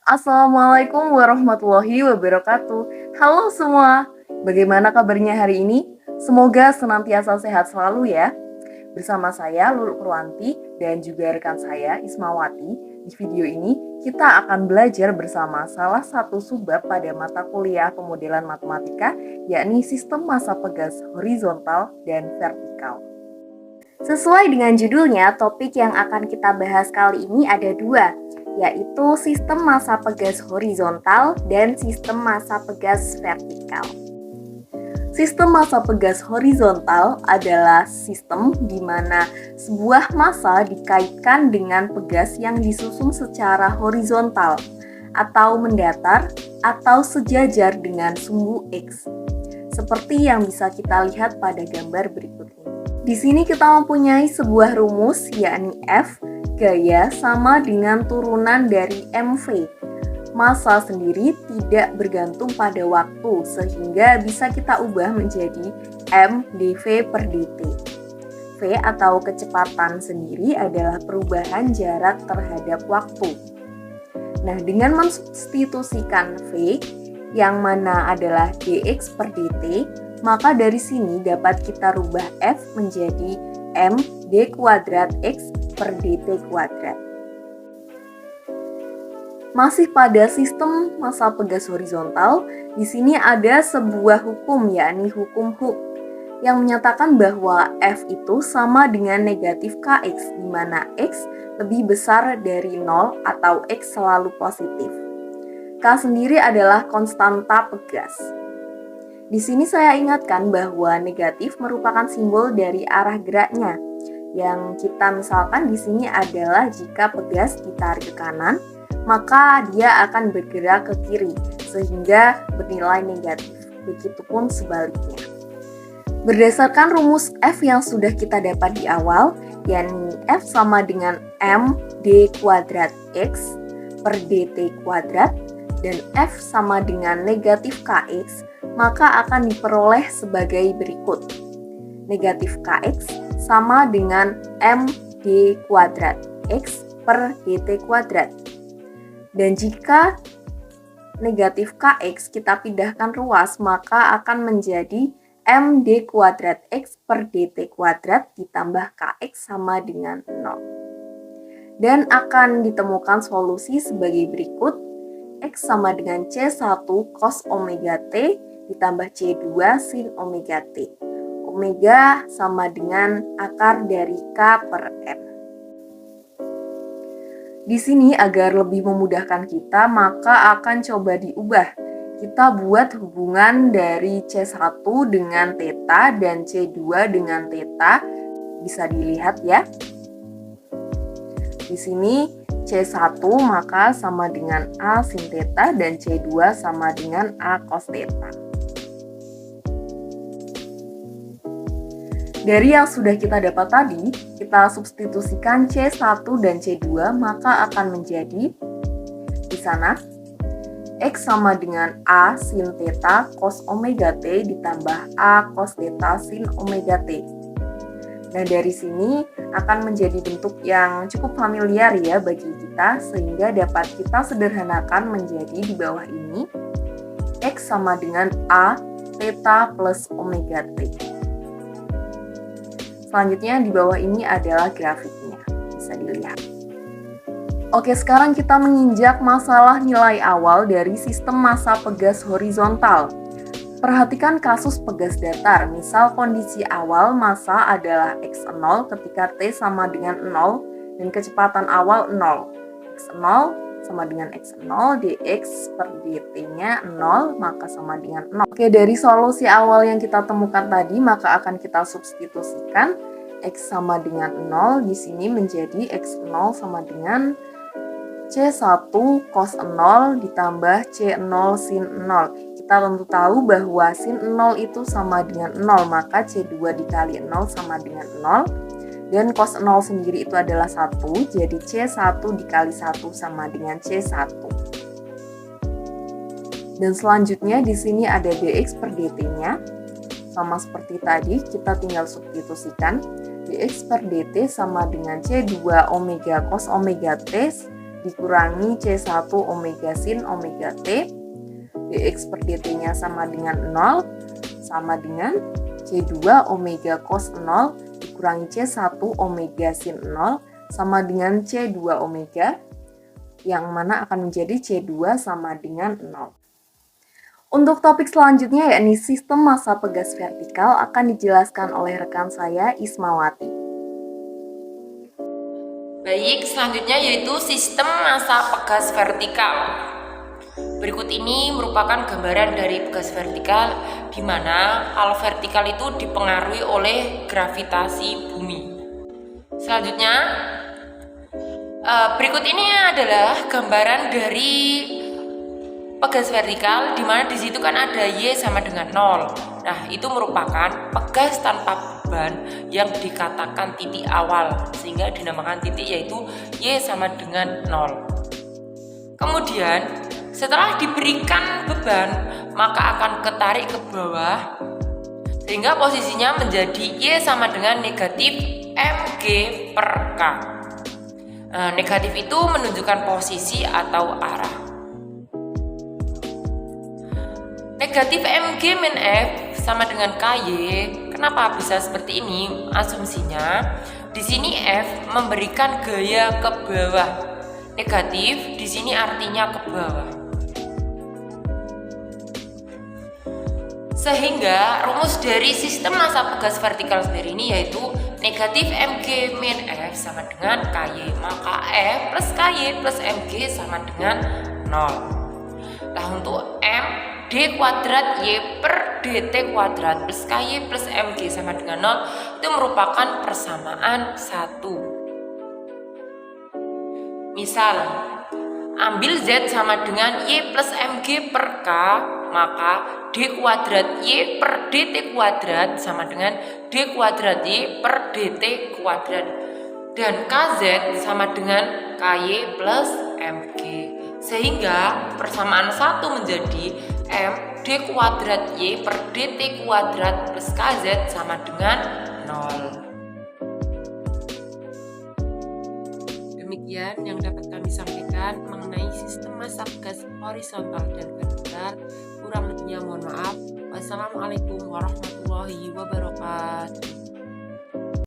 Assalamualaikum warahmatullahi wabarakatuh. Halo semua, bagaimana kabarnya hari ini? Semoga senantiasa sehat selalu ya. Bersama saya Lulu Purwanti dan juga rekan saya Ismawati. Di video ini kita akan belajar bersama salah satu subbab pada mata kuliah pemodelan matematika, yakni sistem massa pegas horizontal dan vertikal. Sesuai dengan judulnya, topik yang akan kita bahas kali ini ada dua, yaitu sistem massa pegas horizontal dan sistem massa pegas vertikal. Sistem massa pegas horizontal adalah sistem di mana sebuah massa dikaitkan dengan pegas yang disusun secara horizontal atau mendatar atau sejajar dengan sumbu X. Seperti yang bisa kita lihat pada gambar berikut ini. Di sini kita mempunyai sebuah rumus, yakni F gaya sama dengan turunan dari MV. Massa sendiri tidak bergantung pada waktu, sehingga bisa kita ubah menjadi M dV per dt. V atau kecepatan sendiri adalah perubahan jarak terhadap waktu. Nah, dengan mensubstitusikan V, yang mana adalah dx per dt, maka dari sini dapat kita rubah F menjadi M d kuadrat X per dt kuadrat. Masih pada sistem massa pegas horizontal, di sini ada sebuah hukum, yakni hukum Hooke, yang menyatakan bahwa F itu sama dengan negatif Kx, di mana X lebih besar dari 0 atau X selalu positif. K sendiri adalah konstanta pegas. Di sini saya ingatkan bahwa negatif merupakan simbol dari arah geraknya. Yang kita misalkan di sini adalah jika pegas ditarik ke kanan, maka dia akan bergerak ke kiri sehingga bernilai negatif. Begitupun sebaliknya. Berdasarkan rumus F yang sudah kita dapat di awal, yakni F sama dengan M d kuadrat X per dt kuadrat dan F sama dengan negatif Kx, maka akan diperoleh sebagai berikut. Negatif Kx sama dengan M d kuadrat X per dt kuadrat. Dan jika negatif Kx kita pindahkan ruas, maka akan menjadi M d kuadrat X per dt kuadrat ditambah Kx sama dengan 0. Dan akan ditemukan solusi sebagai berikut. X sama dengan C1 cos omega T ditambah C2 sin omega T. Omega sama dengan akar dari K per M. Di sini agar lebih memudahkan kita, maka akan coba diubah. Kita buat hubungan dari C1 dengan theta dan C2 dengan theta. Bisa dilihat ya. Di sini C1 maka sama dengan A sin theta dan C2 sama dengan A cos theta. Dari yang sudah kita dapat tadi, kita substitusikan C1 dan C2, maka akan menjadi di sana X sama dengan A sin theta cos omega T ditambah A cos theta sin omega T. Nah, dari sini akan menjadi bentuk yang cukup familiar ya bagi kita, sehingga dapat kita sederhanakan menjadi di bawah ini X sama dengan A theta plus omega T. Selanjutnya di bawah ini adalah grafiknya, bisa dilihat. Oke, sekarang kita menginjak masalah nilai awal dari sistem massa pegas horizontal. Perhatikan kasus pegas datar, misal kondisi awal massa adalah x0 ketika t sama dengan 0 dan kecepatan awal 0. x0 sama dengan x0, dx per dt-nya 0, maka sama dengan 0. Oke, dari solusi awal yang kita temukan tadi, maka akan kita substitusikan x sama dengan 0, di sini menjadi x0 sama dengan C1 cos 0 ditambah C0 sin 0. Kita tentu tahu bahwa sin 0 itu sama dengan 0, maka C2 dikali 0 sama dengan 0. Dan cos 0 sendiri itu adalah 1, jadi C1 dikali 1 sama dengan C1. Dan selanjutnya di sini ada dx per dt-nya. Sama seperti tadi, kita tinggal substitusikan. Dx per dt sama dengan C2 omega cos omega T dikurangi C1 omega sin omega T, dx per dt-nya sama dengan 0, sama dengan C2 omega cos 0 dikurangi C1 omega sin 0 sama dengan C2 omega, yang mana akan menjadi C2 sama dengan 0. Untuk topik selanjutnya yakni sistem massa pegas vertikal akan dijelaskan oleh rekan saya Ismawati. Baik, selanjutnya yaitu sistem massa pegas vertikal. Berikut ini merupakan gambaran dari pegas vertikal di mana kalau vertikal itu dipengaruhi oleh gravitasi bumi. Selanjutnya, berikut ini adalah gambaran dari pegas vertikal di mana di situ kan ada Y sama dengan 0. Nah, itu merupakan pegas tanpa beban yang dikatakan titik awal sehingga dinamakan titik, yaitu Y sama dengan 0. Kemudian setelah diberikan beban maka akan ketarik ke bawah sehingga posisinya menjadi Y sama dengan negatif mg per K. Negatif itu menunjukkan posisi atau arah. Negatif mg min F sama dengan KY. Kenapa bisa seperti ini? Asumsinya di sini F memberikan gaya ke bawah. Negatif di sini artinya ke bawah. Sehingga rumus dari sistem massa pegas vertikal sendiri ini yaitu negatif mg min F sama dengan KY. Maka F plus KY plus mg sama dengan 0. Nah, untuk M d kuadrat Y per dt kuadrat plus KY plus mg sama dengan 0 itu merupakan persamaan 1. Misal, ambil Z sama dengan Y plus mg per K, maka d kuadrat Y per dt kuadrat sama dengan d kuadrat Y per dt kuadrat, dan KZ sama dengan KY plus mg. Sehingga persamaan 1 menjadi M d kuadrat Y per dt kuadrat plus KZ sama dengan 0. Demikian yang dapat kami sampaikan mengenai sistem massa pegas horizontal dan vertikal. Kurang lebihnya mohon maaf. Wassalamualaikum warahmatullahi wabarakatuh.